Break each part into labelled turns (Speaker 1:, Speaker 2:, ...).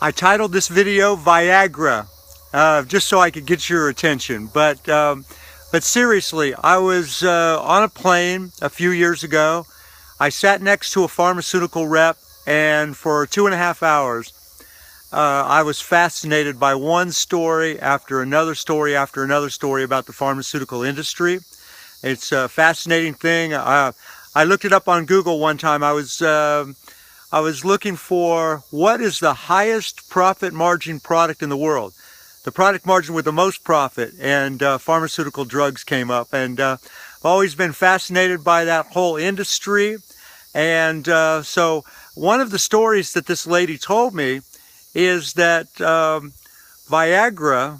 Speaker 1: I titled this video Viagra, just so I could get your attention. But seriously, I was on a plane a few years ago. I sat next to a pharmaceutical rep, and for 2.5 hours, I was fascinated by one story after another story after another story about the pharmaceutical industry. It's a fascinating thing. I looked it up on Google one time. I was looking for what is the highest profit margin product in the world, the product margin with the most profit, and pharmaceutical drugs came up. And I've always been fascinated by that whole industry. And so one of the stories that this lady told me is that Viagra,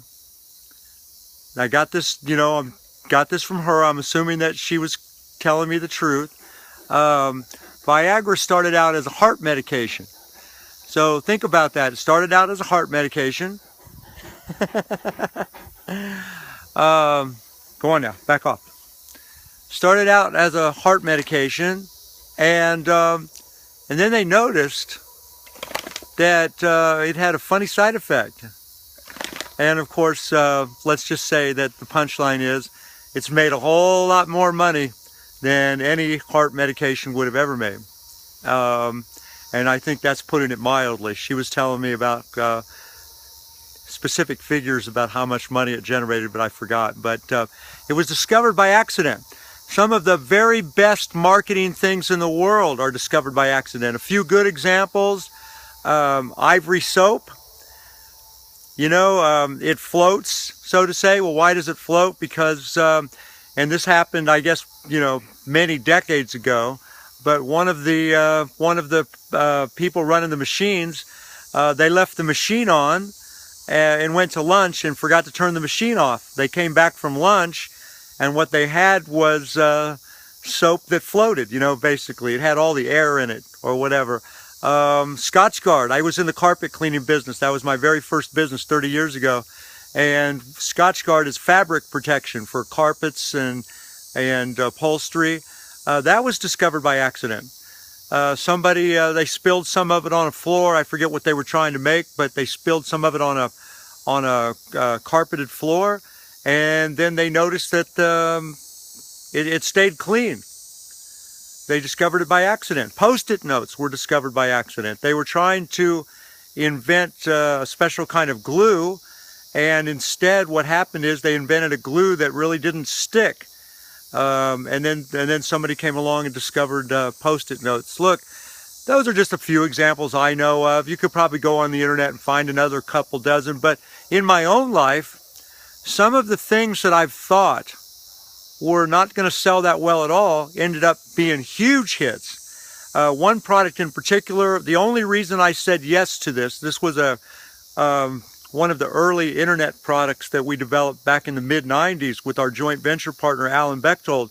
Speaker 1: I got this, got this from her. I'm assuming that she was telling me the truth. Viagra started out as a heart medication. So think about that. It started out as a heart medication. Go on now, back off. Started out as a heart medication, and then they noticed that it had a funny side effect. And of course, let's just say that the punchline is it's made a whole lot more money than any heart medication would have ever made. And I think that's putting it mildly. She was telling me about specific figures about how much money it generated, but I forgot. But it was discovered by accident. Some of the very best marketing things in the world are discovered by accident. A few good examples: ivory soap. It floats, so to say. Well, why does it float? Because, and this happened, I guess, many decades ago. But one of the people running the machines, they left the machine on and went to lunch and forgot to turn the machine off. They came back from lunch, and what they had was soap that floated. Basically, it had all the air in it or whatever. Scotchgard. I was in the carpet cleaning business. That was my very first business 30 years ago. And Scotchgard is fabric protection for carpets and upholstery. That was discovered by accident. Somebody, they spilled some of it on a floor. I forget what they were trying to make, but they spilled some of it on a carpeted floor. And then they noticed that it stayed clean. They discovered it by accident. Post-it notes were discovered by accident. They were trying to invent a special kind of glue, and instead what happened is they invented a glue that really didn't stick. And then somebody came along and discovered Post-it notes. Look, those are just a few examples I know of. You could probably go on the internet and find another couple dozen. But in my own life, some of the things that I've thought were not going to sell that well at all ended up being huge hits. One product in particular, the only reason I said yes to this was one of the early internet products that we developed back in the mid-90s with our joint venture partner Alan Bechtold.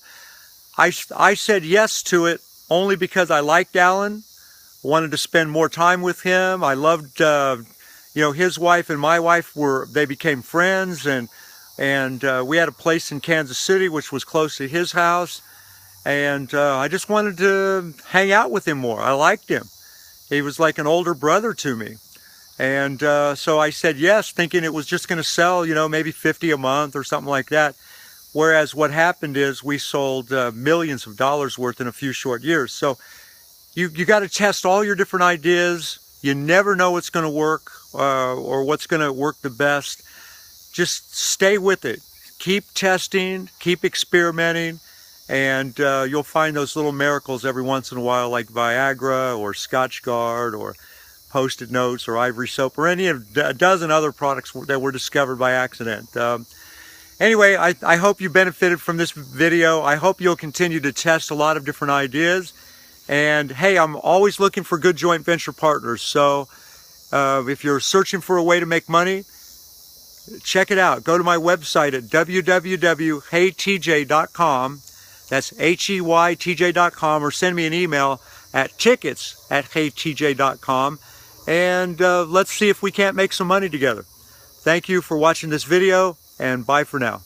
Speaker 1: I said yes to it only because I liked Alan, wanted to spend more time with him. I loved his wife and my wife they became friends, and we had a place in Kansas City which was close to his house, and I just wanted to hang out with him more. I liked him. He was like an older brother to me. And so I said yes, thinking it was just going to sell, maybe 50 a month or something like that. Whereas what happened is we sold millions of dollars worth in a few short years. So you got to test all your different ideas. You never know what's going to work or what's going to work the best. Just stay with it. Keep testing, keep experimenting, and you'll find those little miracles every once in a while, like Viagra or Scotchgard or Post-it notes or ivory soap or any of a dozen other products that were discovered by accident. Anyway, I hope you benefited from this video. I hope you'll continue to test a lot of different ideas. And hey, I'm always looking for good joint venture partners. So if you're searching for a way to make money, check it out. Go to my website at www.heytj.com. That's HEYTJ.com, or send me an email at tickets@heytj.com. And let's see if we can't make some money together. Thank you for watching this video, and bye for now.